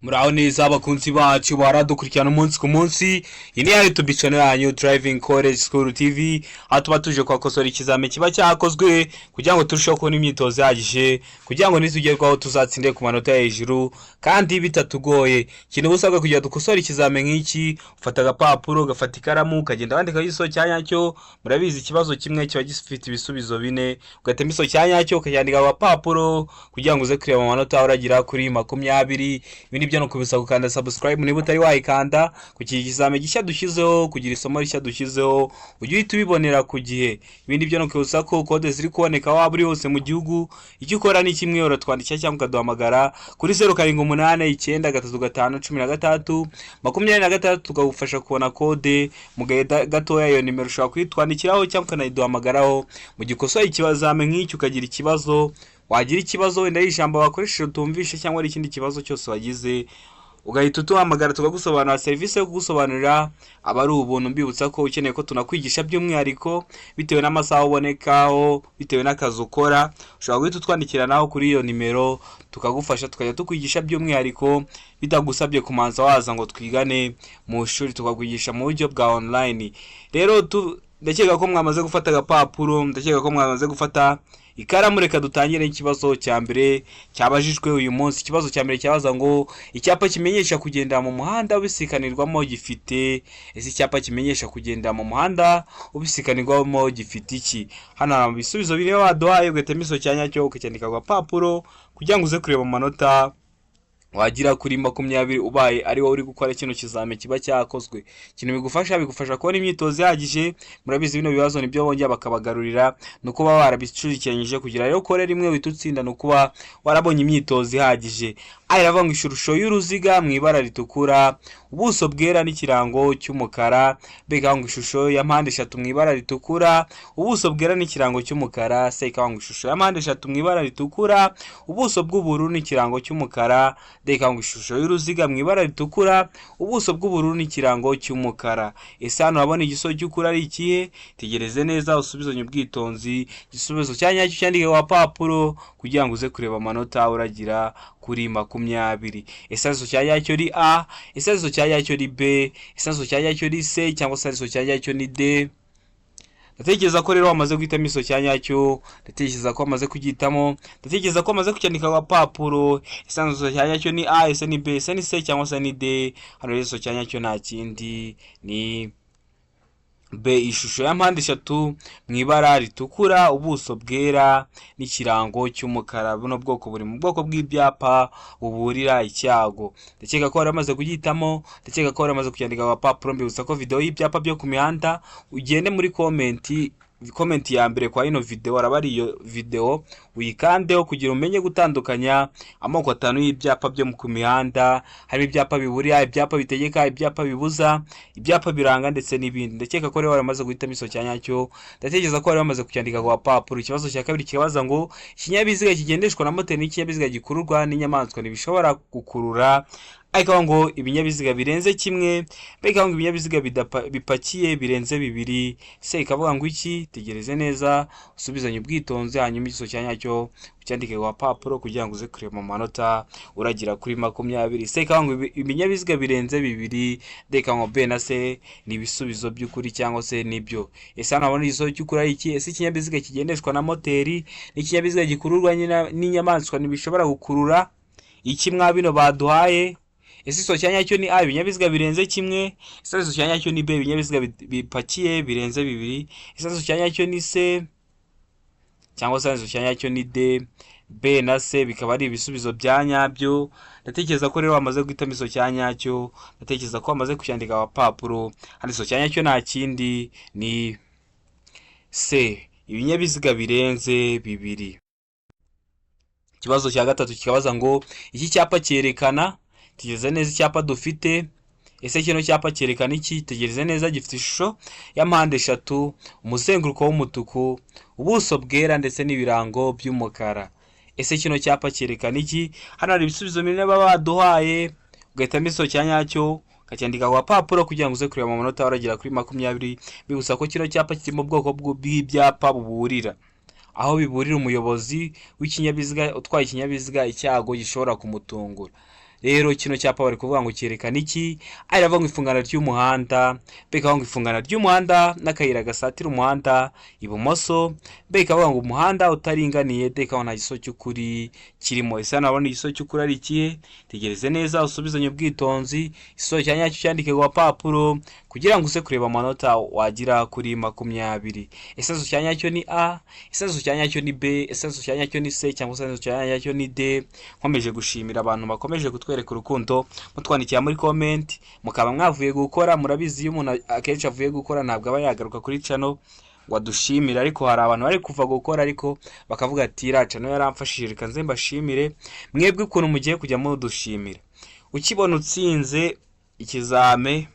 Muraho neza abakunzi bacu baradukurikirana umunsi ku munsi. Iyi ni ya YouTube channel yanyu Driving College School TV, aho tuba tuje kwakosora ikizame kiba cyakozwe kugira ngo turusheho kubona imyitozo ihagije, kugira ngo nitugerwaho tuzatsinde ku manota hejuru kandi bitatugoye. Ikintu usabwa kugira dukosora ikizame nk'iki, ufata agapapuro, ugafata ikaramu, ukagenda wandika igisozo cya nyacyo. Murabizi ikibazo kimwe kiba gifite ibisubizo bine, ugatema igisozo cya nyacyo ukacyandika ku gapapuro kugira ngo uze kureba amanota uragira kuri 20. Ibyo no kubisa gukanda subscribe niba utari wayikanda kugira ikizame gishya dushyizeho, kugira isomo rishya dushyizeho ujye uhita ubibonera ku gihe. Ibindi byo no kwibutsa ko kode ziri kuboneka waba uri hose mu gihugu. Icyo ukora ni kimwe, uratwandikira cyangwa ukaduhamagara kuri 0788931626 tukagufasha kubona kode mu gahe gatoya. Iyo nimero ushobora kuyitwandikiraho cyangwa ukanayiduhamagaraho mu gikosoye ikibazame nk'icyo ukagira ikibazo. Wagira ikibazo wenda y'ijambo wakoresheje utumvishe cyangwa ari ikindi kibazo cyose wagize, ugahita utuhamagara tukagusobanurira. Serivisi yo kugusobanurira aba ari ubuntu. Mbibutsa ko ukeneye ko tunakwigisha by'umwihariko bitewe n'amasaha ubonekaho, bitewe n'akazi ukora, ushobora guhita utwandikira naho kuri iyo nimero tukagufasha, tukajya tukwigisha by'umwihariko bitagusabye kumanza waza ngo twigane mu ishuri, tukakwigisha mu buryo bwa online. Rero ndakeka ko mwamaze gufata agapapuro, ndakeka ko mwamaze gufata ikaramu. Reka dutangire ikibazo cya mbere cyabajijwe uyu munsi. Ikibazo cya mbere cyabaza ngo icyapa kimenyesha kugenda mu muhanda ubisikanirwamo gifite icyapa kimenyesha kugenda mu muhanda ubisikanirwamo gifite iki? Hano hari ibisubizo bine waduhaye, ugatema igisozo cya nyacyo ukacyandika ku gapapuro kugira ngo uze kureba amanota wagira kuri 20 ubaye ari wowe uri gukora kino kizame kiba cyakozwe. Ikintu bigufasha kubona imyitozo ihagije. Murabizi bino bibazo nibyo bongera bakabagarurira, no kuba warabicurikiranyije kugira rero kore rimwe witutsinda, no kuba warabonye imyitozo ihagije. Iravuga ngo ishusho y'uruziga mu ibara ritukura, ubuso bwera n'ikirango cy'umukara. Beka ngo ishusho ya mpande eshatu mu ibara ritukura, ubuso bwera n'ikirango cy'umukara. Seka ngo ishusho ya mpande eshatu mu ibara ritukura, ubuso bw'ubururu n'ikirango cy'umukara. Deka ngo ishusho y'uruziga mu ibara ritukura, ubuso bw'ubururu n'ikirango cy'umukara. Ese hano urabona igisozo cy'ukuri ari ikihe? Tegereze neza usubizanye ubwitonzi. Igisubizo cya nyacyo cyandike ku gapapuro kugira ngo uze kureba amanota uragira kuri 20. Ikibazo cya nyacyo ni A, ikibazo cya nyacyo ni B, ikibazo cya nyacyo ni C, cyangwa se ikibazo cya nyacyo ni D. Ndatekereza ko rero wamaze guhitamo ikibazo cya nyacyo, ndatekereza ko wamaze kugihitamo, ndatekereza ko wamaze kucyandika ku gapapuro. Ikibazo cya nyacyo ni A, ese ni B, ese ni C, cyangwa se ni D. Hano rero ikibazo cya nyacyo nta kindi ni B, ishusho ya mpande eshatu mu ibara ritukura, ubuso bwera n'ikirango cy'umukara. Buno bwoko buri mu bwoko bw'ibyapa buburira icyago. Ndakeka ko waramaze kugihitamo, ndakeka ko waramaze kucyandika ku gapapuro. Mbibutsa ko video y'ibyapa byo ku mihanda ugende muri comment ya mbere kwa ino video, araba ari iyo video uyikandeho kugira umenye gutandukanya amoko 5 y'ibyapa byo ku mihanda. Hari ibyapa biburira, ibyapa bitegeka, ibyapa bibuza, ibyapa biranga ndetse n'ibindi. Ndakeka ko rero waramaze guhitamo ikibazo cya nyacyo, ndatekereza ko waramaze kucyandika ku gapapuro. Ikibazo cya kabiri kibaza ngo ikinyabiziga kigendeshwa na moteri n'ikinyabiziga gikururwa n'inyamaswa ntibishobora gukurura. Ariko ngo ibinyabiziga birenze kimwe. Beka ngo ibinyabiziga bipakiye birenze 2. Se ikavuga ngo iki? Tegereze neza usubizanye ubwitonzi, hanyuma ikibazo cya nyacyo ucyandike ku gapapuro kugira ngo uze kureba amanota uragira kuri 20. Se ikavuga ngo ibinyabiziga birenze 2. Deka ngo B na C ni ibisubizo by'ukuri cyangwa se nibyo. Ese hano abona igisozo cy'ukuri ari iki? Ese ikinyabiziga kigendeshwa na moteri n'ikinyabiziga gikururwa n'inyamaswa ntibishobora gukurura iki mwa bino baduhaye? Ese ikibazo cya nyacyo ni A, ibinyabiziga birenze kimwe. Ikibazo cya nyacyo ni B, ibinyabiziga bipakiye birenze 2. Ikibazo cya nyacyo ni C, cyangwa se ikibazo cya nyacyo ni D. B na C bikaba ari ibisubizo bya nyabyo. Ndatekereza ko rero wamaze guhitamo ikibazo cya nyacyo, ndatekereza ko wamaze kucyandika ku gapapuro. Hano ikibazo cya nyacyo nta kindi ni C, ibinyabiziga birenze 2. Ikibazo cya gatatu kikabaza ngo iki cyapa cyerekana. Tegereza neza icyapa dufite. Ese kino cyapa cyerekana iki? Tegereza neza gifite ishusho ya mpande eshatu, umuzenguruko w'umutuku, ubuso bwera ndetse n'ibirango by'umukara. Ese kino cyapa cyerekana iki? Hano hari ibisubizo bine baba baduhaye, ugahitamo ikibazo cya nyacyo ukacyandika ku gapapuro kugira ngo uze kureba amanota uragira kuri 20. Bigusa ko kino cyapa kiri mu bwoko bw'ibyapa buburira, aho biburira umuyobozi w'ikinyabiziga utwaye ikinyabiziga icyago gishobora kumutungura. rero kino cyapa bari kuvuga ngo cyerekana iki? Aravuga ngo ifungana ry'umuhanda, beka ngo ifungana ry'umuhanda n'akayira gasatira umuhanda ibumoso, beka ngo umuhanda utaringaniye, deka nta giso cy'ukuri kirimo. Ese nabona igiso cy'ukuri ari ikihe? Tegereze neza usubizanye ubwitonzi, igiso cyanyacyo cyandike ku papuro kugira ngo uze kureba amanota wagira kuri 20. Ese igiso cyanyacyo ni A, ese igiso cyanyacyo ni B, ese igiso cyanyacyo ni C, cyangwa se igiso cyanyacyo ni D? Nkomeje gushimira abantu bakomeje kutwereka urukundo mutwandikira muri comment, mukaba mwavuye gukora. Murabizi iyo umuntu akenshi avuye gukora ntabwo aba yagaruka kuri channel ngo adushimire, ariko hari abantu bari kuva gukora ariko bakavuga ati ira channel yaramfashije reka nze mbashimire. Mwebwe ukuntu mugiye kujya mudushimira, ukibona utsinze ikizame,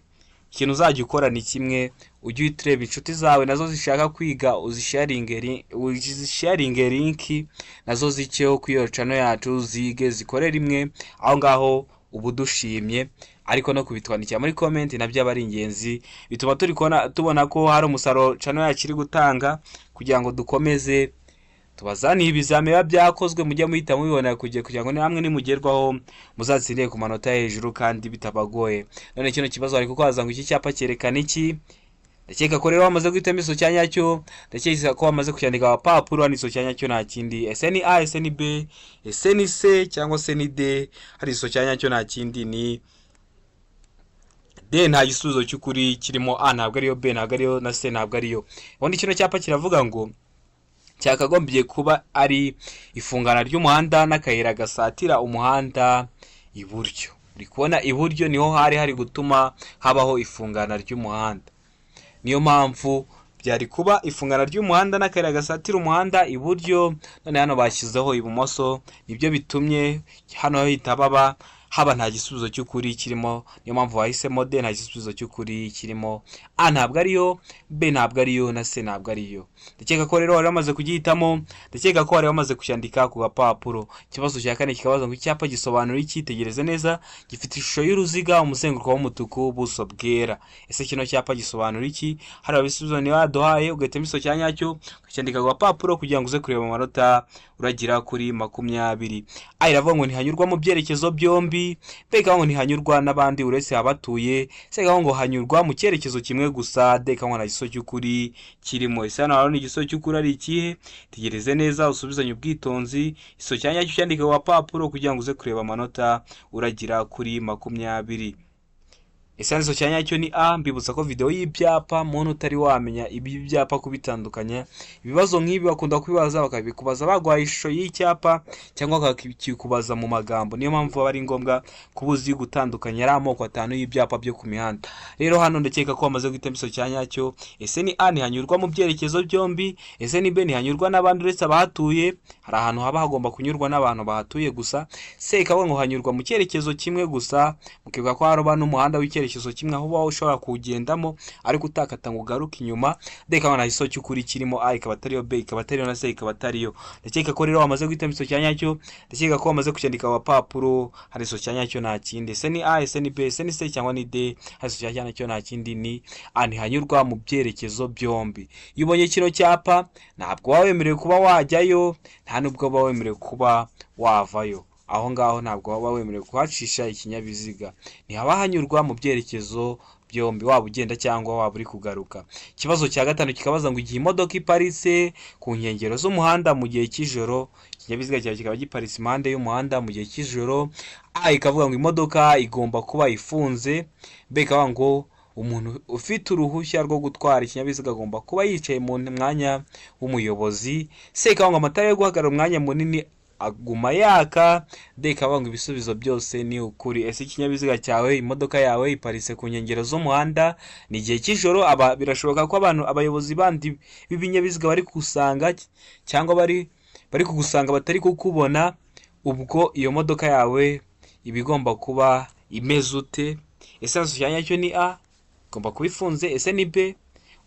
ikintu uzajya ukora ni kimwe, ujye utureba inshuti zawe nazo zishaka kwiga, uzisharinge link nazo ziceho ku iyo channel yacu, zige zikore rimwe aho ngaho ubu dushimye. Ariko no kubitwandikira muri comment nabyo aba ari ingenzi, bituma tubona ko hari umusaruro channel yacu iri gutanga, kugira ngo dukomeze tubazaniye ibizame biba byakozwe mujya muhita mubibona kugira ngo namwe nimugerwaho muzatsindire ku manota hejuru kandi bitabagoye. None kino kibazo ari kuko ngo iki cyapa cyerekana iki? Ndakeka ko rero wamaze guhitamo iso cyanyacyo, ndakeka ko wamaze kucyandika abapapuro n'iso cyanyacyo nta kindi. Ese ni A, ese ni B, ese ni C, cyangwa se ni D? Hari iso cyanyacyo nta kindi ni D, nta gisubizo cy'ukuri kirimo. A ntabwo ariyo, B ntabwo ariyo, na C ntabwo ariyo. Ubundi kino cyapa kiravuga ngo cyakagombye kuba ari ifungana ry'umuhanda n'akayira gasatira umuhanda iburyo. Uri kubona iburyo niho hari gutuma habaho ifungana ry'umuhanda, niyo mpamvu byari kuba ifungana ry'umuhanda n'akayira gasatira umuhanda iburyo. None hano bashyizeho ibumoso, nibyo bitumye hano haba nta gisubizo cy'ukuri kirimo. Niyo mpamvu wahisemo D, nta gisubizo cy'ukuri kirimo. A ntabwo ariyo, B ntabwo ariyo, na C ntabwo ariyo. Ndakeka ko rero wari wamaze kugihitamo, ndakeka ko wari wamaze kucyandika ku gapapuro. Ikibazo cya kane kikabaza ngo icyapa gisobanura iki? Tegereze neza, gifite ishusho y'uruziga, umuzenguruko w'umutuku, ubuso bwera. Ese kino cyapa gisobanura iki? Hari abisubizo ni waduhaye, ugahitamo iso cyanyacyo ukacyandika ku gapapuro kugira ngo uze kureba amanota uragira kuri 20. A iravuga ngo ntihanyurwa mu byerekezo byombi, B ngo ntihanyurwa n'abandi uretse abatuye, C ngo hanyurwa mu cyerekezo kimwe gusa, D ngo nta giso cy'ukuri kirimo. Ese hano ni igiso cy'ukuri ari ikihe? Tegereze neza usubizanye ubwitonzi, iso cyanyacyo cyandika ku gapapuro kugira ngo uze kureba amanota uragira kuri 20. Ese iso cyanyacyo ni A. Mbibutsa ko video y'ibyapa muntu utari wamenya ibi byapa kubitandukanya, ibibazo nk'ibi bakunda kubibaza bakabikubaza bagwaye ishusho y'icyapa cyangwa bakikubaza mu magambo. Niyo mpamvu aba ari ngombwa kubuzi gutandukanya ari amoko 5 y'ibyapa byo ku mihanda. Rero hano ndakeka ko bamaze guhitamo iso cyanyacyo. Ese ni A, ntihanyurwa mu byerekezo byombi. Ese ni B, ntihanyurwa n'abandi uretse abahatuye. Hari ahantu haba hagomba kunyurwa n'abantu bahatuye gusa. C ngo hanyurwa mu cyerekezo kimwe gusa, mukivuga ko haroba n'umuhanda w'icyerekezo kimwe aho baho ushobora kugendamo ariko utakata ngo ugaruke inyuma. D ngo nta giso cy'ukuri kirimo. A ikaba atariyo, B ikaba atariyo, na C ikaba atariyo. Ndakeka ko rero wamaze guhitamo iso cyanyacyo, ndakeka ko wamaze kucyandika abapapuro. Hari iso cyanyacyo nta kindi. Ese ni A, ese ni B, ese ni C cyangwa ni D? Hari iso cyanyacyo nta kindi ni A, ntihanyurwa mu byerekezo byombi. Iyo ubonye kino cyapa ntabwo wawemerewe kuba wajyayo, nta nubwo waba wemerewe kuba wavayo. Aho ngaho ntabwo waba wemerewe kuhacisha ikinyabiziga, ntihaba hanyurwa mu byerekezo byombi, waba ugenda cyangwa waba uri kugaruka. Ikibazo cya gatanu kikabaza ngo igihe imodoka iparitse ku nkengero z'umuhanda mu gihe cy'ijoro, ikinyabiziga cyawe kikaba giparitse impande y'umuhanda mu gihe cy'ijoro. A ikavuga ngo imodoka igomba kuba ifunze. B ikavuga ngo umuntu ufite uruhushya rwo gutwara ikinyabiziga agomba kuba yicaye mu mwanya w'umuyobozi. C ikavuga ngo amatara yo guhagarara umwanya munini aguma yaka. D ikavuga ngo ibisubizo byose ni ukuri. Ese ikinyabiziga cyawe, imodoka yawe iparitse ku nkengero z'umuhanda ni igihe cy'ijoro. Birashoboka ko abayobozi bandi b'ibinyabiziga bari kusanga cyangwa bari kugusanga batari kukubona. Ubwo iyo modoka yawe iba igomba kuba imeze ute? Ese iso cyanyacyo ni A, igomba kuba ifunze. Ese ni B,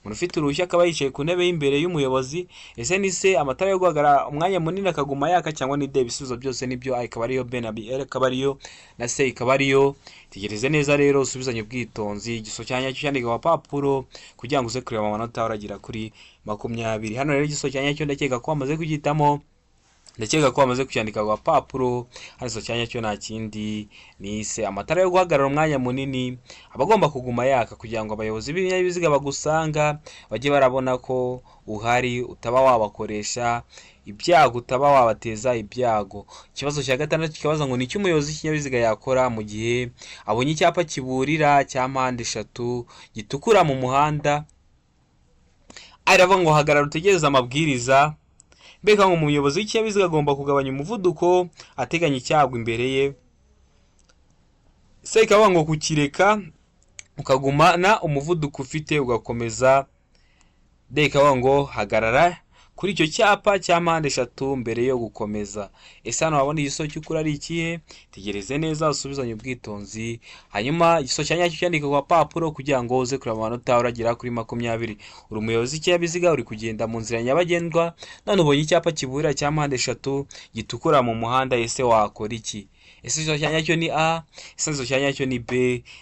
umuntu ufite uruhushya akaba yicaye ku ntebe y'imbere y'umuyobozi. Ese ni C, amatara yo guhagarara umwanya munini akaguma yaka, cyangwa ni D? Ibisubizo byose nibyo. A ikaba ariyo, B na B ikaba ariyo, na C ikaba ariyo. Tegereze neza rero usubizanye ubwitonzi, igiso cyanyacyo cyandika ku papuro kugira ngo uze kureba amanota uragira kuri 20. Hano rero igiso cyanyacyo ndakeka ko wamaze kugitamo. ndakeka ko bamaze kucyandika ku gapapuro. Hano iso cyanya cyo nta kindi ni se amatara yo guhagarara umwanya munini aba agomba kuguma yaka kugira ngo abayobozi b'ibinyabiziga bagusanga bajye barabona ko uhari, utaba wabakoresha ibyago, utaba wabateza ibyago. Ikibazo cya gatandatu kikabaza ngo ni icyo umuyobozi w'ikinyabiziga yakora mu gihe abonye icyapa kiburira cya mpande eshatu gitukura mu muhanda. Aravuga ngo hagarara utegereze amabwiriza. Mbega ngo umuyobozi w'ikinyabiziga agomba kugabanya umuvuduko ateganya icyago imbere ye. Se ikavuga ngo kukireka ukagumana umuvuduko ufite ugakomeza. De ikavuga ngo hagarara kuri icyo cyapa cya mpande eshatu mbere yo gukomeza. Ese hano wabona igisobanuro cy'ukuri ari ikihe? Tegereze neza usubizanye ubwitonzi, hanyuma igisobanuro cya nyacyo cyandika ku gapapuro kugira ngo uze kureba amanota uragera kuri 20. Uri umuyobozi w'ikinyabiziga uri kugenda mu nzira nyabagendwa, none ubonye icyapa kiburira cya mpande eshatu gitukura mu muhanda. Ese wakora iki? Ese igisobanuro cya nyacyo ni A, ese igisobanuro cya nyacyo ni B,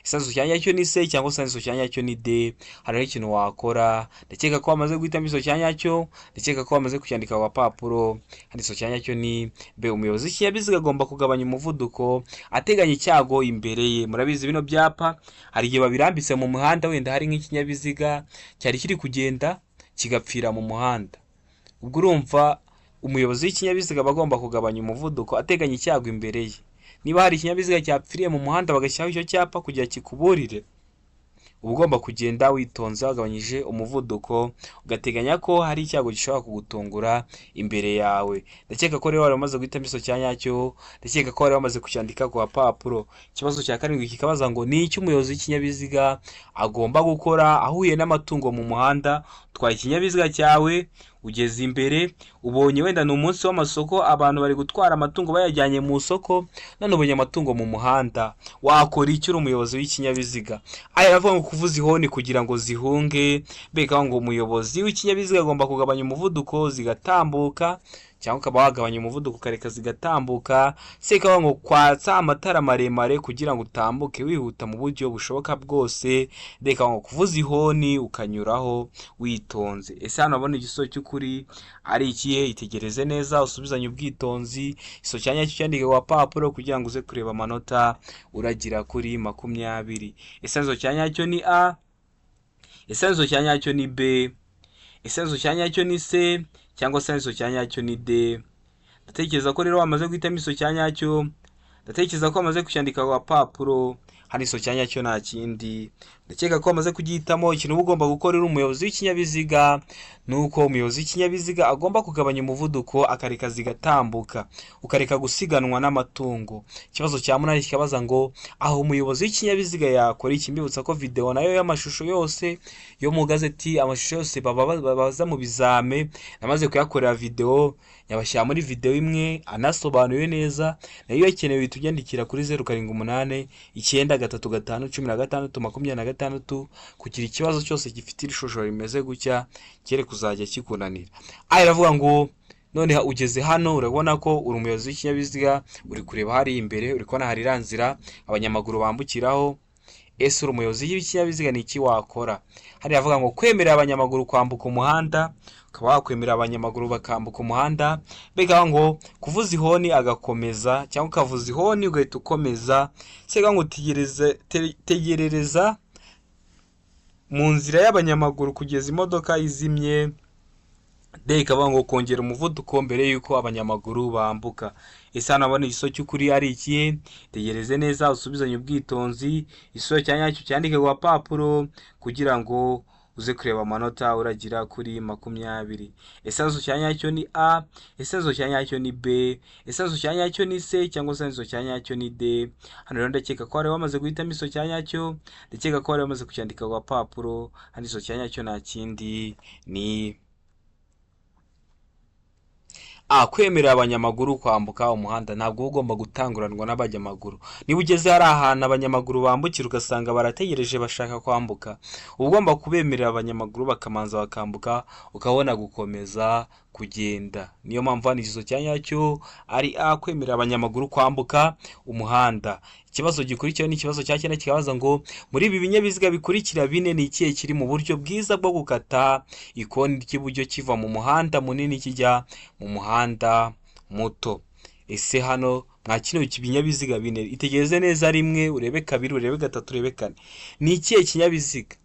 ese igisobanuro cya nyacyo ni C, cyangwa se igisobanuro cya nyacyo ni D? Hariho ikintu wakora. Ndakeka ko wamaze guhitamo igisobanuro cya nyacyo, ndakeka ko wamaze kucyandika ku gapapuro. Hano igisobanuro cya nyacyo ni B. Umuyobozi w'ikinyabiziga agomba kugabanya umuvuduko ateganya icyago imbere ye. Murabizi bino byapa hari igihe babirambitse mu muhanda, wenda hari nk'ikinyabiziga cyari kiri kugenda kigapfira mu muhanda. Ubwo urumva umuyobozi w'ikinyabiziga aba agomba kugabanya umuvuduko ateganya icyago imbere ye. Niba hari ikinyabiziga cyapfiriye mu muhanda bagashyiraho icyo cyapa kugira kikuburire, uba ugomba kugenda witonze wagabanyije umuvuduko, ugateganya ko hari icyago gishobora kugutungura imbere yawe. Ndakeka ko rero wari wamaze guhitamo igisobanuro cya nyacyo, ndakeka ko wari wamaze kucyandika ku gapapuro. Ikibazo cya karindwi kikabaza ngo ni icyo umuyobozi w'ikinyabiziga agomba gukora ahuye n'amatungo mu muhanda. Utwaye ikinyabiziga cyawe ugeze imbere, ubonye wenda ni umunsi w'amasoko, abantu bari gutwara amatungo bayajyanye mu isoko, none ubonye amatungo mu muhanda. Wakora icyo uri umuyobozi w'ikinyabiziga? Aya aravuga ngo kuvuza ihoni kugira ngo zihunge. Mbega ngo umuyobozi w'ikinyabiziga agomba kugabanya umuvuduko zigatambuka, cyangwa ukaba wagabanya umuvuduko ukareka zigatambuka. Se ikavuga ngo kwatsa amatara maremare kugira ngo utambuke wihuta mu buryo bushoboka bwose. Mbega ngo kuvuza ihoni ukanyuraho witonze. Ese hano abona igisobanuro cy'ukuri ari ikihe? Itegereze neza usubizanye ubwitonzi. Igisobanuro cya nyacyo cyandike ku gapapuro kugira ngo uze kureba amanota uragira kuri 20. Ese igisobanuro cya nyacyo ni A, ese igisobanuro cya nyacyo ni B, ese igisobanuro cya nyacyo ni C, cyangwa se igisobanuro cya nyacyo ni D? Ndatekereza ko rero wamaze guhitamo igisobanuro cya nyacyo, ndatekereza ko wamaze kucyandika ku gapapuro. Hano igisobanuro cya nyacyo nta kindi, ndakeka ko wamaze kugihitamo. Ikintu uba ugomba gukora uri umuyobozi w'ikinyabiziga ni uko umuyobozi w'ikinyabiziga agomba kugabanya umuvuduko akareka zigatambuka, ukareka gusiganwa n'amatungo. Ikibazo cya 8 kikabaza ngo aho umuyobozi w'ikinyabiziga yakora iki? Mbibutsa ko video nayo y'amashusho yose yo mu gazeti, amashusho yose baza mu bizame, namaze kuyakorera video, nyabashyira muri video imwe anasobanuye neza. Nayo yakenewe bitugendikira kuri 0789 935 16 26 kugira ikibazo cyose gifite ishusho rimeze gutya cyere kuzajya kikunanira. Aravuga ngo none ugeze hano urabona ko uri umuyobozi w'ikinyabiziga, uri kureba hari imbere, uri kubona hari iranzira abanyamaguru bambukiraho. Ese uri umuyobozi w'ikinyabiziga ni iki wakora? Hari avuga ngo kwemerera abanyamaguru kwambuka umuhanda, ukaba wakwemerera abanyamaguru bakambuka umuhanda. Mbega ngo kuvuza ihoni agakomeza, cyangwa ukavuza ihoni ugahita ukomeza. Sega ngo tegerereza mu nzira y'abanyamaguru kugeza imodoka izimye. De ikavuga ngo kongera umuvuduko mbere yuko abanyamaguru bambuka. Ese hano abona igisobanuro cy'ukuri ari ikihe? Tegereze neza usubizanye ubwitonzi. Igisobanuro cya nyacyo cyandike ku gapapuro kugira ngo uze kureba amanota uragira kuri 20. Ese igisobanuro cya nyacyo ni A, ese igisobanuro cya nyacyo ni B, ese igisobanuro cya nyacyo ni C, cyangwa se igisobanuro cya nyacyo ni D? Hano rero ndakeka ko wari wamaze guhitamo igisobanuro cya nyacyo, ndakeka ko wari wamaze kucyandika ku gapapuro. Hano igisobanuro cya nyacyo nta kindi ni kwemerera abanyamaguru kwambuka umuhanda. Ntabwo ugomba gutanguranwa n'abanyamaguru. Niba ugeze hari ahantu abanyamaguru bambukira ugasanga barategereje bashaka kwambuka, uba ugomba kubemerera abanyamaguru bakamanza bakambuka, ukabona gukomeza kugenda. Niyo mpamvu hano igisobanuro cya nyacyo ari A, kwemerera abanyamaguru kwambuka umuhanda. Ikibazo gikurikiyeho ni ikibazo cya 9 kikabaza ngo muri ibi binyabiziga bikurikira bine ni ikihe kiri mu buryo bwiza bwo gukata ikoni ry'iburyo kiva mu muhanda munini kijya mu muhanda muto. Ese hano mwa kino ibinyabiziga bine, itegereze neza rimwe, urebe kabiri, urebe gatatu, urebe kane. Ni ikihe kinyabiziga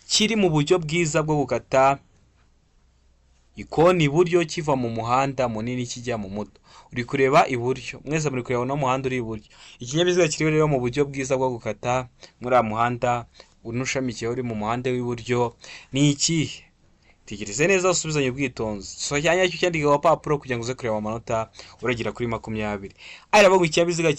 kiri mu buryo bwiza bwo gukata ikoni iburyo kiva mu muhanda munini kijya mu muto? Uri kureba iburyo, mwese muri kureba no muhanda uri iburyo. Ikinyabiziga kiri rero mu buryo bwiza bwo gukata muri muhanda unushamikiyeho uri mu muhanda w'iburyo ni ikihe? Tegereze neza usubizanye ubwitonzi. So cyanya cyo cyandika ku papuro kugira ngo uze kureba amanota uragira kuri 20. Aravuga ngo ikinyabiziga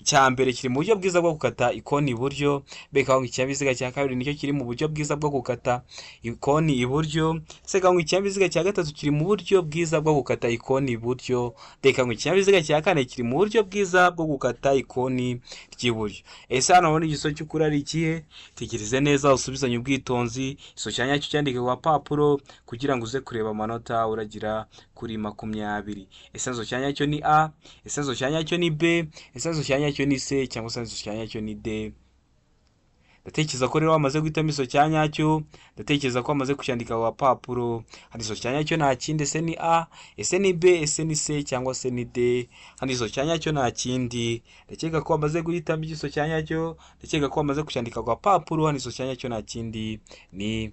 cya mbere kiri mu buryo bwiza bwo gukata ikoni iburyo, beka ngo ikinyabiziga cya kabiri nicyo kiri mu buryo bwiza bwo gukata ikoni iburyo, seka ngo ikinyabiziga cya gatatu kiri mu buryo bwiza bwo gukata ikoni iburyo, beka ngo ikinyabiziga cya kane kiri mu buryo bwiza bwo gukata ikoni ry'iburyo. Ese hano ubona igiso cy'ukuri ari ikihe? Tegereze neza usubizanye ubwitonzi. Iso cyanya cyo cyandika ku papuro kugira ngo uze kureba amanota uragira kuri 20. Ese nzo cyanya cyo ni A, ese nzo cyanya cyo ni B, ese nzo cyanya cyo ni C, cyangwa se nzo cyanya cyo ni D? Ndatekereza ko rero wamaze guhitamo iso cyanya cyo, ndatekereza ko wamaze kucyandika ku papuro. Handi iso cyanya cyo nta kindi, ese ni A, ese ni B, ese ni C, cyangwa se ni D. Handi iso cyanya cyo nta kindi, ndakeka ko wamaze guhitamo iso cyanya cyo, ndakeka ko wamaze kucyandika ku papuro. Handi iso cyanya cyo nta kindi ni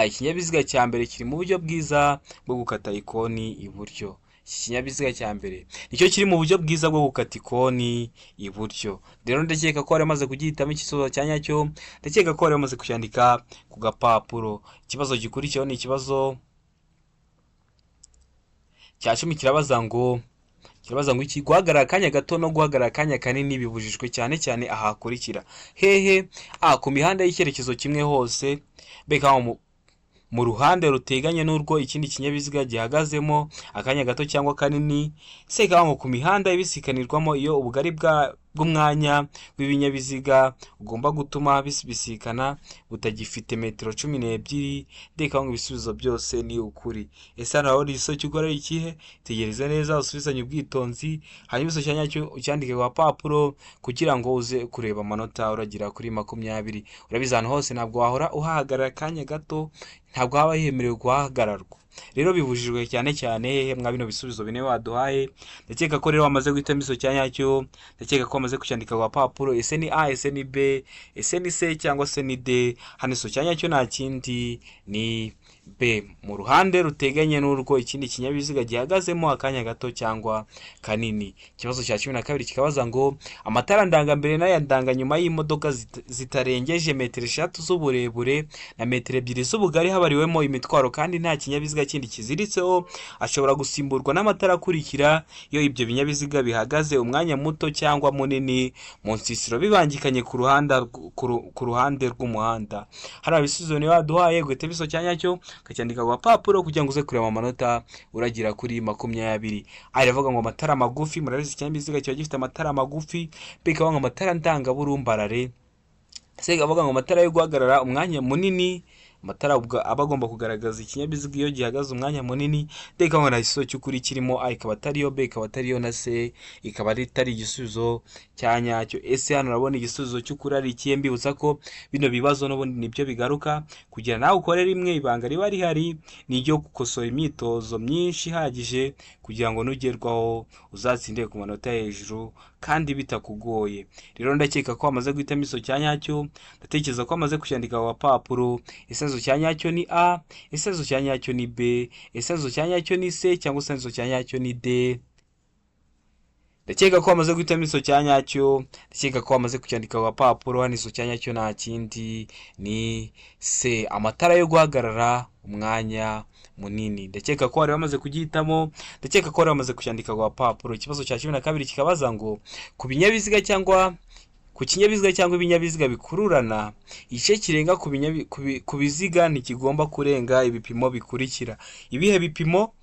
ikinyabiziga cya mbere kiri mu buryo bwiza bwo gukata ikoni iburyo. Iki kinyabiziga cya mbere nicyo kiri mu buryo bwiza bwo gukata ikoni iburyo. Rero ndakeka ko waramaze kugihitamo ikibazo cyanya cyo, ndakeka ko waramaze kucyandika ku gapapuro. Ikibazo gikurikiyeho ni ikibazo cya 10 kirabaza ngo iki: guhagarara akanya gato no guhagarara akanya kanini bibujijwe cyane cyane ahakurikira. Hehe? Ku mihanda y'icyerekezo kimwe hose, beka mu ruhande ruteganye n'urwo ikindi kinyabiziga gihagazemo akanya gato cyangwa kanini, seka ngo ku mihanda ibisikanirwamo iyo ubugari bw'umwanya w'ibinyabiziga ugomba gutuma bisikana butagifite metero 12. Ndeka ngo ibisubizo byose ni ukuri. Ese hano aho igiso cy'ukuri ikihe? Tegereza neza usubizanye ubwitonzi, hanyuma iso cyanya cyo ucyandike ku papuro kugira ngo uze kureba amanota uragira kuri 20. Urabiza hano hose ntabwo wahora uhahagarara akanya gato, ntabwo haba hemerewe guhagararwa. Rero bibujijwe cyane cyane mwa bino bisubizo bine waduhaye. Ndakeka ko rero wamaze guhitamo iso cyanya cyo, ndakeka ko wamaze kucyandika ku papuro. Ese ni A, ese ni B, ese ni C, cyangwa se ni D? Hano iso cyanya cyo nta kindi ni B, mu ruhande ruteganye n'urwo ikindi kinyabiziga gihagazemo akanya gato cyangwa kanini. Ikibazo cya 12 kikabaza ngo amatara ndangambere n'aya ndanganyuma y'imodoka zitarengeje metero 3 z'uburebure na metero 2 z'ubugari habariwemo imitwaro kandi nta kinyabiziga kindi kiziritseho ashobora gusimburwa n'amatara akurikira iyo ibyo binyabiziga bihagaze umwanya muto cyangwa munini mu nsisiro bibangikanye ku ruhande rw'umuhanda. Hari abisubizo ni waduhaye guhitamo iso cyanya cyo kacyandika ku papuro kugira ngo uze kureba amanota uragira kuri 20. Aravuga ngo amatara magufi, murabizi ikinyabiziga kiba gifite amatara magufi, beka ngo amatara ndangaburumbarare, sega avuga ngo amatara yo guhagarara umwanya munini, amatara aba agomba kugaragaza ikinyabiziga iyo gihagaze umwanya munini. Ndeka ngo nta giso cy'ukuri kirimo, A ikaba atariyo, B ikaba atariyo, na C ikaba atari igisubizo cyanyacyo. Ese hano urabona igisubizo cy'ukuri ari ikihe? Mbibutsa ko bino bibazo n'ubundi nibyo bigaruka kugira nawe ukore rimwe. Ibanga riba rihari ni iryo gukosora imyitozo myinshi ihagije kugira ngo nugerwaho uzatsinde ku manota hejuru kandi bitakugoye. Rero ndakeka ko wamaze guhitamo iso cyanyacyo, ndatekereza ko wamaze kucyandika ku papuro. Ese nzo cyanyacyo ni A, ese nzo cyanyacyo ni B, ese nzo cyanyacyo ni C, cyangwa se nzo cyanyacyo ni D? Ndakeka ko wamaze guhitamo iso cyanyacyo, ndakeka ko wamaze kucyandika ku papuro. Hano iso cyanyacyo nta kindi ni C, amatara yo guhagarara umwanya munini. Ndakeka ko wari wamaze kugihitamo, ndakeka ko wari wamaze kucyandika ku papuro. Ikibazo cya 12 kikabaza ngo ku binyabiziga cyangwa ibinyabiziga bikururana igice kirenga ku biziga ntikigomba kurenga ibipimo bikurikira. Ibihe bipimo?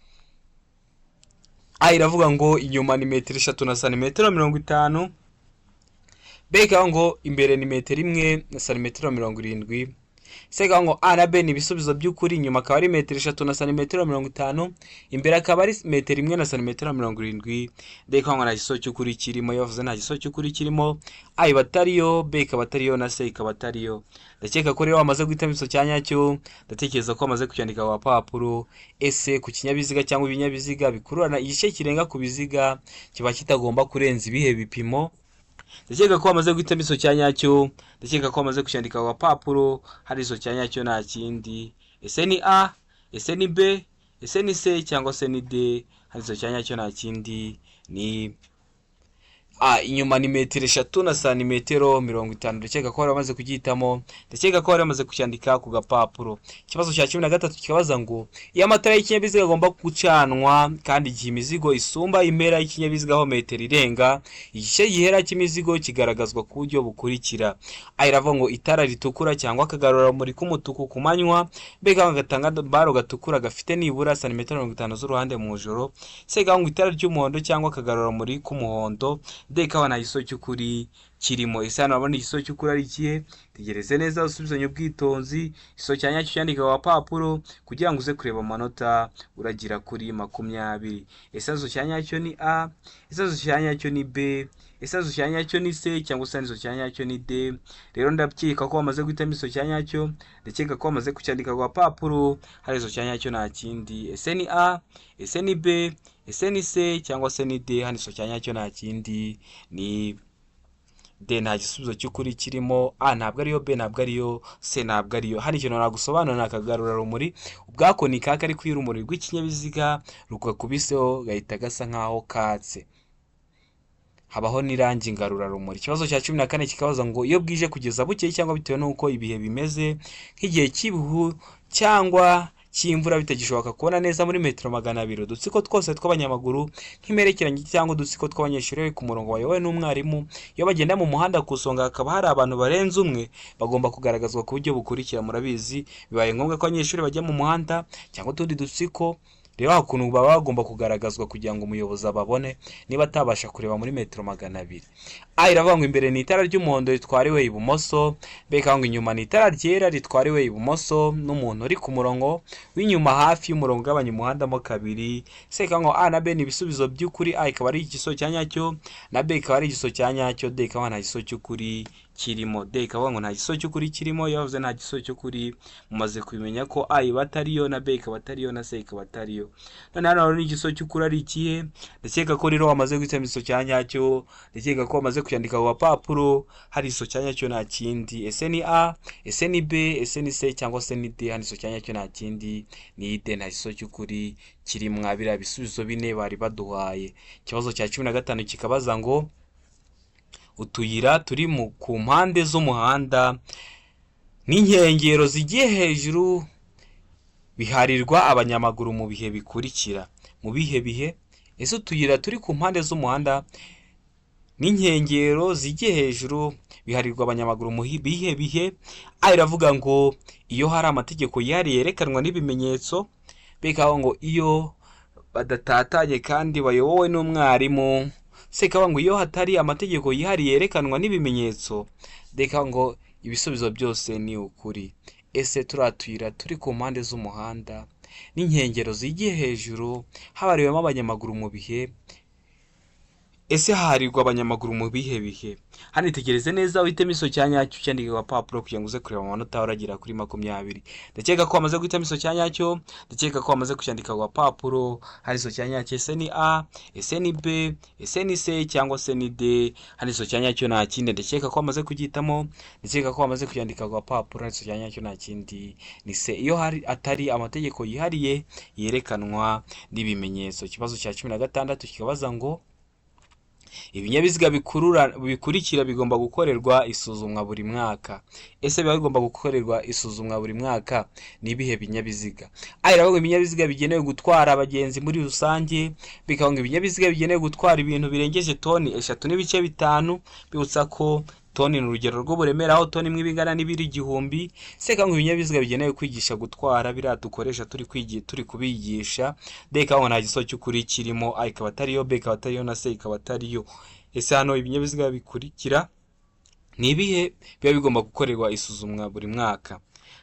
A iravuga ngo inyuma ni metero 3 na santimetero 50, beka ngo imbere ni metero 1 na santimetero 70, ese ngo A na B ni ibisubizo by'ukuri, inyuma akaba ari metero 3 na santimetero 50, imbere akaba ari metero 1 na santimetero 70. D ngo nta gisozo cy'ukuri kirimo, yavuze nta gisozo cy'ukuri kirimo, A iba atariyo, B ikaba atariyo na C ikaba atariyo. Ndakeka ko rero wamaze guhitamo igisozo cya nyacyo, ndatekereza ko wamaze kucyandika ku papuro. Ese ku kinyabiziga cyangwa ibinyabiziga bikururana igice kirenga ku biziga kiba kitagomba kurenza ibihe bipimo? Ndakeka ko wamaze guhitamo igisozo cya nyacyo, ndakeka ko wamaze kucyandika ku papuro. Hari igisozo cya nyacyo nta kindi. Ese ni A, ese ni B, ese ni C cyangwa se ni D? Hari igisozo cya nyacyo nta kindi, ni A. Inyuma ni metero 3 na santimetero 50. Ndakeka ko wari wamaze kugihitamo, ndakeka ko wari wamaze kucyandika ku gapapuro. Ikibazo cya 13 kikabaza ngo iyo amatara y'ikinyabiziga agomba gucanwa kandi igihe imizigo isumba impera y'ikinyabiziga aho metero irenga, igice gihera cy'imizigo kigaragazwa ku buryo bukurikira. A iravuga ngo itara ritukura cyangwa akagarura-rumuri k'umutuku ku manywa, B gatanga baro gatukura gafite nibura santimetero 50 z'uruhande mu joro, C ngo itara ry'umuhondo cyangwa akagarura-rumuri k'umuhondo, D nta gisozo cy'ukuri kirimo. Ese hano urabona igisozo cy'ukuri ari ikihe? Tegereze neza usubizanye ubwitonzi, igisozo cya nyacyo cyandika ku papuro kugira ngo uze kureba amanota uragira kuri 20. Ese igisozo cya nyacyo ni A, igisozo cya nyacyo ni B, igisozo cya nyacyo ni C cyangwa se igisozo cya nyacyo ni D? Rero ndakeka ko wamaze guhitamo igisozo cya nyacyo, ndakeka ko wamaze kucyandika ku papuro. Hari igisozo cya nyacyo nta kindi. Ese ni A, ese ni B, ese ni C cyangwa se ni D? Hano igisozo cya nyacyo nta kindi, ni D. Nta gisubizo cy'ukuri kirimo. A ntabwo ariyo, B ntabwo ariyo, C ntabwo ariyo. Hari ikintu nagusobanura, nakagarura-rumuri ubwako ni kaka ari kwirumuri rw'ikinyabiziga rukakubiseho gahita gasa nkaho katse, habaho n'irangi ngarura-rumuri. Ikibazo cya 14 kikabaza ngo iyo bwije kugeza bukeye cyangwa bitewe n'uko ibihe bimeze, nk'igihe cy'ibihu cyangwa cy'imvura bitagishoboka kubona neza muri metero 200, udutsiko twose tw'abanyamaguru nk'imperekeranye cyangwa udutsiko tw'abanyeshuri bari ku murongo bayobowe n'umwarimu, iyo bagenda mu muhanda ku isonga hakaba hari abantu barenze umwe, bagomba kugaragazwa ku buryo bukurikira. Murabizi bibaye ngombwa ko abanyeshuri bajya mu muhanda cyangwa utundi dutsiko, rero ukuntu baba bagomba kugaragazwa kugira ngo umuyobozi ababone niba atabasha kureba muri metero 200. A iravuga ngo imbere ni itara ry'umuhondo ritwariwe ibumoso, B ngo inyuma ni itara ryera ritwariwe ibumoso n'umuntu uri ku murongo w'inyuma hafi y'umurongo ugabanya umuhanda mo kabiri. C ngo A na B ni ibisubizo by'ukuri, A ikaba ari igisozo cya nyacyo na B ikaba ari igisozo cya nyacyo, D nta gisozo cy'ukuri kirimo. D ikavuga ngo nta gisozo cy'ukuri kirimo, yavuze nta gisozo cy'ukuri. Mumaze kubimenya ko A iba atariyo na B ikaba atariyo na C ikaba atariyo. None hano ni igisozo cy'ukuri ari ikihe? Ndakeka ko rero wamaze guhitamo igisozo cya nyacyo, ndakeka ko wamaze kucyandika ku papuro. Hari igisozo cya nyacyo nta kindi. Ese ni A, ese ni B, ese ni C cyangwa se ni D? Hano igisozo cya nyacyo nta kindi, ni D. Nta gisozo cy'ukuri kirimo. Biriya bisubizo bine bari baduhaye. Ikibazo cya 15 kikabaza ngo utuyira turi ku mpande z'umuhanda n'inkengero zigiye hejuru biharirwa abanyamaguru mu bihe bikurikira. Mu bihe bihe? Ese utuyira turi ku mpande z'umuhanda n'inkengero zigiye hejuru biharirwa abanyamaguru mu bihe bihe? A iravuga ngo iyo hari amategeko yihariye yerekanwa n'ibimenyetso, B ngo iyo badatatanye kandi bayobowe n'umwarimu, C ngo iyo hatari amategeko yihariye yerekanwa n'ibimenyetso, D ngo ibisubizo byose ni ukuri. Ese turatuyira turi ku mpande z'umuhanda n'inkengero zigiye hejuru habariwemo abanyamaguru mu bihe? Ese haharirwa abanyamaguru mu bihe bihe? Hano itegereze neza uhitemo igisozo cya nyacyo cyandika ku papuro kugira ngo uze kureba amanota uragira kuri 20. Ndakeka ko wamaze guhitamo igisozo cya nyacyo, ndakeka ko wamaze kucyandika ku papuro. Hari igisozo cya nyacyo, ese ni A, ese ni B, ese ni C cyangwa se ni D? Hari igisozo cya nyacyo nta kindi, ndakeka ko wamaze kugihitamo, ndakeka ko wamaze kucyandika ku papuro. Hari igisozo cya nyacyo nta kindi, ni C, iyo atari amategeko yihariye yerekanwa n'ibimenyetso. Ikibazo cya 16 kikabaza ngo ibinyabiziga bikurikira bigomba gukorerwa isuzumwa buri mwaka. Ese biba bigomba gukorerwa isuzumwa buri mwaka ni ibihe binyabiziga? A iravuga ibinyabiziga bigenewe gutwara abagenzi muri rusange, bikavuga ibinyabiziga bigenewe gutwara ibintu birengeje toni 3.5. Bibutsa ko toni ni urugero rw'uburemere, aho toni imwe bingana n'ibiro 1000. C ngo ibinyabiziga bigenewe kwigisha gutwara biriya dukoresha turi kubigisha, D ngo nta gisozo cy'ukuri kirimo. A ikaba atariyo, B ikaba atariyo na C ikaba atariyo. Ese hano ibinyabiziga bikurikira ni ibihe biba bigomba gukorerwa isuzumwa buri mwaka?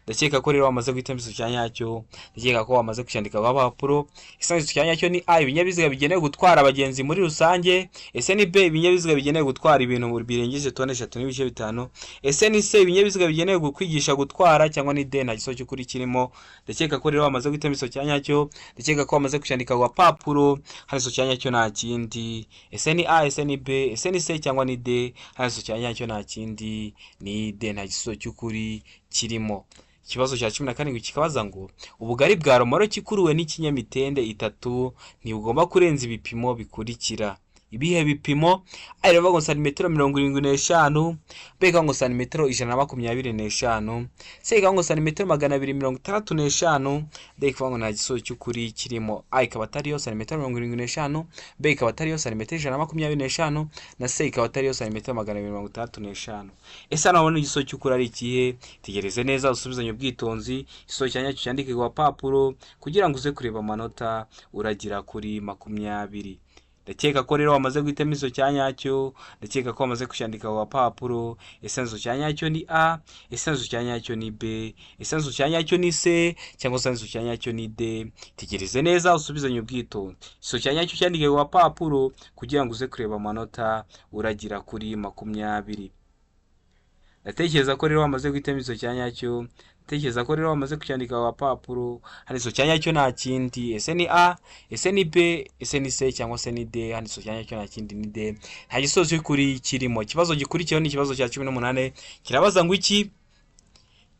ndakeka ko rero wamaze guhitamo igisubizo cya nyacyo, ndakeka ko wamaze kucyandika ku gapapuro. Ese igisubizo cya nyacyo ni A, ibinyabiziga bigenewe gutwara abagenzi muri rusange. Ese ni B, ibinyabiziga bigenewe gutwara ibintu birengeje toni 3.5. Ese ni C, ibinyabiziga bigenewe kwigisha gutwara, cyangwa ni D, nta gisubizo cy'ukuri kirimo. Ndakeka ko rero wamaze guhitamo igisubizo cya nyacyo, ndakeka ko wamaze kucyandika ku gapapuro. Hano igisubizo cya nyacyo nta kindi. Ese ni A, ese ni B, ese ni C cyangwa ni D? Hano igisubizo cya nyacyo nta kindi, ni D, nta gisubizo cy'ukuri kirimo. Ikibazo cya 17 kikabaza ngo ubugari bwa romoroki ikuruwe n'ikinyamitende 3 ntibugomba kurenza ibipimo bikurikira. Ibihe bipimo? A iravuga ngo santimetero 75, B ikavuga ngo santimetero 125, C ikavuga ngo santimetero 265, D ikavuga ngo nta gisubizo cy'ukuri kirimo. A ikaba atariyo santimetero 75, B ikaba atariyo santimetero 125, na C ikaba atariyo santimetero 265. Ese hano urabona igisubizo cy'ukuri ari ikihe? Tegereze neza usubizanye ubwitonzi, igisubizo cya nyacyo cyandike ku gapapuro kugira ngo uze kureba amanota uragira kuri 20. Ndakeka ko rero wamaze guhitamo igisubizo cya nyacyo, ndakeka ko wamaze kucyandika ku gapapuro. Ese igisubizo cya nyacyo ni A, ese igisubizo cya nyacyo ni B, ese igisubizo cya nyacyo ni C, cyangwa se igisubizo cya nyacyo ni D? Tegereze neza usubizanye ubwitonzi, igisubizo cya nyacyo cyandike ku gapapuro kugira ngo uze kureba amanota uragira kuri 20. Ndatekereza ko rero wamaze guhitamo igisubizo cya nyacyo, tekereza ko rero wamaze kucyandika ku gapapuro. Hano igisubizo cya nyacyo nta kindi. Ese ni A, ese ni B, ese ni C cyangwa se ni D? Hano igisubizo cya nyacyo nta kindi, ni D, nta gisubizo cy'ukuri kirimo. Ikibazo gikurikiyeho ni ikibazo cya 18, kirabaza ngo iki?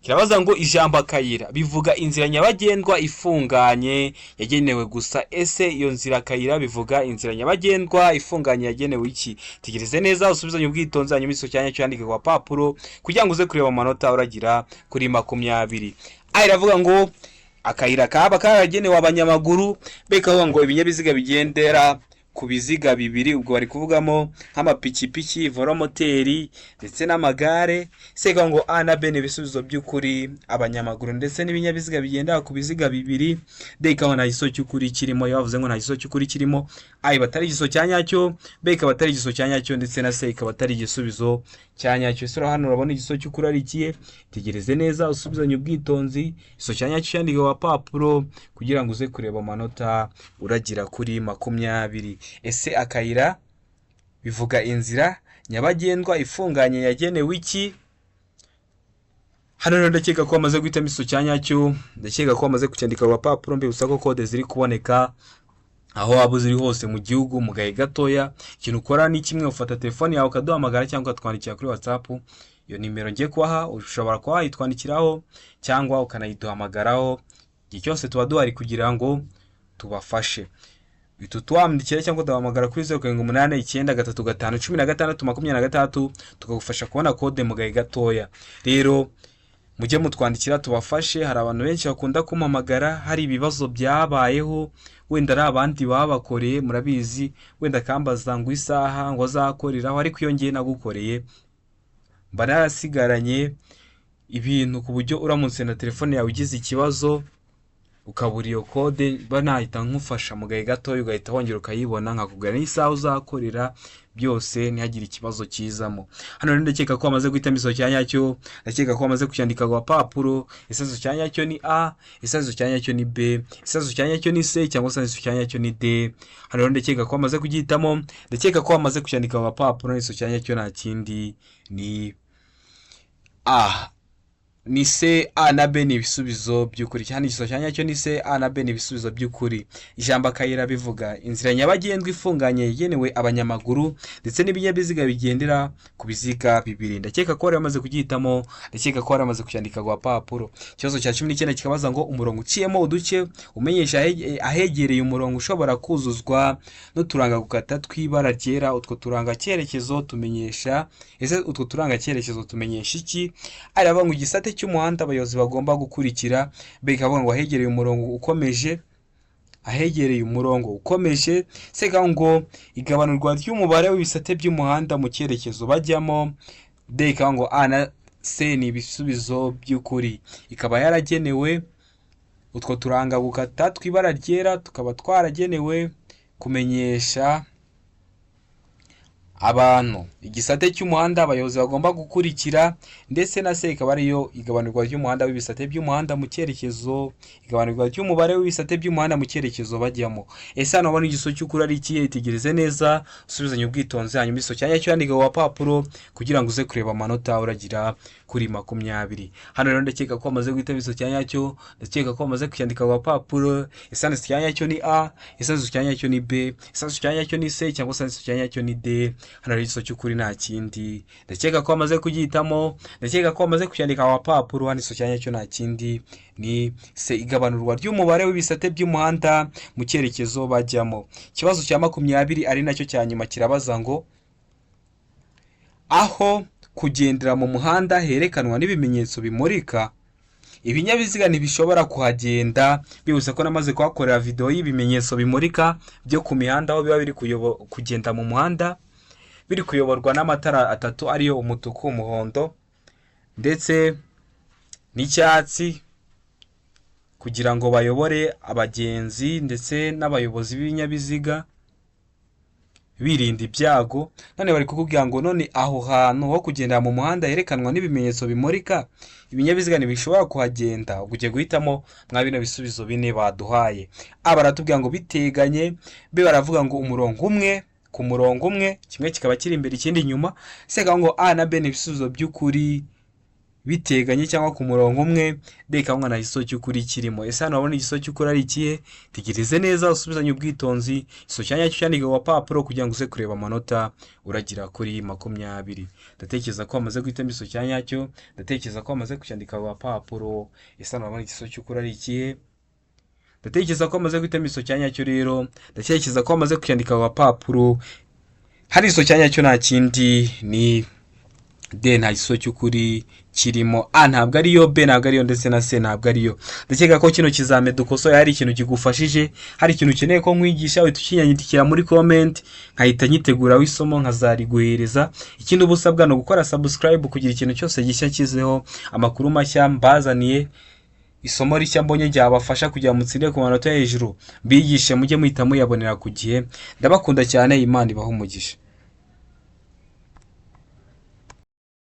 Kirabaza ngo ijambo akayira bivuga inzira nyabagendwa ifunganye yagenewe gusa. Ese iyo nzira akayira bivuga inzira nyabagendwa ifunganye yagenewe iki? Tegereze neza usubizanye ubwitonzi, hanyuma igisubizo cya nyacyo yandike ku gapapuro kugira ngo uze kureba amanota uragira kuri 20. A iravuga ngo akayira kaba karagenewe abanyamaguru. B ikavuga ngo ibinyabiziga bigendera ku biziga bibiri, ubwo bari kuvugamo nk'amapikipiki, velomoteri ndetse n'amagare. C ikavuga ngo A na B ni ibisubizo by'ukuri, abanyamaguru ndetse n'ibinyabiziga bigendera ku biziga bibiri. D ikavuga nta gisubizo cy'ukuri kirimo. Iyo bavuze ngo nta gisubizo cy'ukuri kirimo, A iba atari igisubizo cya nyacyo, B ikaba atari igisubizo cya nyacyo, ndetse na C ikaba atari igisubizo cya nyacyo. Ese hano urabona igisubizo cy'ukuri ari ikihe? Tegereze neza usubizanye ubwitonzi, igisubizo cya nyacyo cyandike ku gapapuro kugira ngo uze kureba amanota uragira kuri 20. Ese akayira bivuga inzira nyabagendwa ifunganye yagenewe iki? Hano rero ndakeka ko wamaze guhitamo igisubizo cya nyacyo, ndakeka ko wamaze kucyandika ku gapapuro. Mbibutsa ko kode ziri kuboneka aho waba uri hose mu gihugu mu gahe gatoya. Ikintu ukora ni kimwe, ufata telefone yawe ukaduhamagara cyangwa ukatwandikira kuri WhatsApp. Iyo nimero ngiye kubaha ushobora kuba wayitwandikiraho cyangwa ukanayiduhamagaraho. Igihe cyose tuba duhari kugira ngo tubafashe. Twandikira cyangwa udahamagara kuri 0789935626 tukagufasha kubona kode mu gahe gatoya. Rero mujye mutwandikira tubafashe. Hari abantu benshi bakunda kumpamagara, hari ibibazo byabayeho, wenda ari abandi babakoreye, murabizi, wenda kambaza ngo isaha ngo azakoreraho, ariko iyo ngiye nagukoreye mba narasigaranye ibintu ku buryo uramutse na telefone yawe ugize ikibazo ukabura iyo kode banahita nkufasha mu gahe gatoya, ugahita wongera ukayibona, nkakubwira n'isaha uzakorera, byose ntihagire ikibazo kizamo. Hano rero ndakeka ko wamaze guhitamo igisubizo cya nyacyo, ndakeka ko wamaze kucyandika ku gapapuro. Ese igisubizo cya nyacyo ni A, ese igisubizo cya nyacyo ni B, ese igisubizo cya nyacyo ni C, cyangwa se igisubizo cya nyacyo ni D? Hano rero ndakeka ko wamaze kugihitamo, ndakeka ko wamaze kucyandika ku gapapuro. Igisubizo cya nyacyo nta kindi, ni A. Ni C, A na B ni ibisubizo by'ukuri. Hano igisubizo cya nyacyo ni C, A na B ni ibisubizo by'ukuri. Ijambo akayira bivuga inzira nyabagendwa ifunganye yagenewe abanyamaguru ndetse n'ibinyabiziga bigendera ku biziga bibiri. Ndakeka ko wari wamaze kugihitamo, ndakeka ko wari wamaze kucyandika ku gapapuro. Ikibazo cya 19 kikabaza ngo umurongo uciyemo uduce umenyesha ahegereye umurongo ushobora kuzuzwa n'uturanga gukata tw'ibara ryera. Utwo turanga cyerekezo tumenyesha, ese utwo turanga cyerekezo tumenyesha iki? Aravuga ngo igisate cy'umuhanda abayobozi bagomba gukurikira. B ikavuga ngo ahegereye umurongo ukomeje, ahegereye umurongo ukomeje. C ikavuga ngo igabanurwa ry'umubare w'ibisate by'umuhanda mu cyerekezo bajyamo. D ikavuga ngo A na C ni ibisubizo by'ukuri, ikaba yaragenewe utwo turanga gukata tw'ibara ryera, tukaba twaragenewe kumenyesha abantu, igisate cy'umuhanda abayobozi bagomba gukurikira, ndetse na se ikaba ariyo igabanurwa ry'umuhanda w'ibisate by'umuhanda mu cyerekezo, igabanurwa ry'umubare w'ibisate by'umuhanda mu cyerekezo bajyamo. Ese hano ubona igiso cy'ukuri ari ikihe? Itegereze neza, usubizanye ubwitonzi, hanyuma igiso cyanya cyo yandika ku papuro kugira ngo uze kureba amanota uragira kuri 20. Hano rero ndakeka ko amaze guhita igiso cyanya cyo, ndakeka ko amaze kucyandika ku papuro. Ese igiso cyanya cyo ni A, ese igiso cyanya cyo ni B, ese igiso cyanya cyo ni C, cyangwa se igiso cyanya cyo ni D. Hano rero igiso cy'ukuri nta kindi, ndakeka ko amaze kugihitamo, ndakeka ko amaze kucyandika ku papuro. Hano igiso cyanya cyo nta kindi ni C, igabanurwa ry'umubare w'ibisate by'umuhanda mu cyerekezo bajyamo. Ikibazo cya 20 ari nacyo cya nyuma kirabaza ngo aho kugendera mu muhanda herekanwa n'ibimenyetso bimurika, ibinyabiziga ntibishobora kuhagenda. Bibutse ko namaze kuhakorera video y'ibimenyetso bimurika byo ku mihanda, aho biba biri kugenda mu muhanda biri kuyoborwa n'amatara atatu ariyo umutuku, umuhondo ndetse n'icyatsi, kugira ngo bayobore abagenzi ndetse n'abayobozi b'ibinyabiziga birinda ibyago. None bari kukubwira ngo none aho hantu ho kugendera mu muhanda herekanwa n'ibimenyetso bimurika, ibinyabiziga ntibishobora kuhagenda. Ugiye guhitamo mwa bino bisubizo bine baduhaye. Baratubwira ngo biteganye, be baravuga ngo umurongo umwe ku murongo umwe, kimwe kikaba kiri imbere ikindi inyuma. Seka ngo A na B ni ibisubizo by'ukuri biteganye cyangwa ku murongo umwe, D kangwa na igiso cy'ukuri kirimo. Ese hano wabona igiso cy'ukuri ari ikihe? Tegereze neza, usubizanye ubwitonzi, igiso cyanya cyo cyandika ku papuro kugira ngo uze kureba amanota uragira kuri 20. Ndatekereza ko amaze guhitamo igiso cyanya cyo, ndatekereza ko amaze kucyandika ku papuro. Ese hano wabona igiso cy'ukuri ari ikihe? Ndatekereza ko amaze guhitamo igiso cyanya cyo rero, ndatekereza ko amaze kucyandika ku papuro. Hari igiso cyanya cyo nta kindi ni D, nta giso cy'ukuri kirimo. A ntabwo ariyo, B ntabwo ariyo, ndetse na C ntabwo ariyo. Ndakeka ko kino kizame dukosoye hari ikintu kigufashije, hari ikintu ukeneye ko nkwigisha, uhita ukinyandikira muri comment, nkahita nyitegura w'isomo nkazariguhereza. Ikindi uba usabwa no gukora subscribe kugira ikintu cyose gishya kizeho, amakuru mashya mbazaniye, isomo rishya mbonye ryabafasha kugira mutsinde ku manota hejuru, bigishe mujye muhita muyabonera ku gihe. Ndabakunda cyane, Imana ibahe umugisha.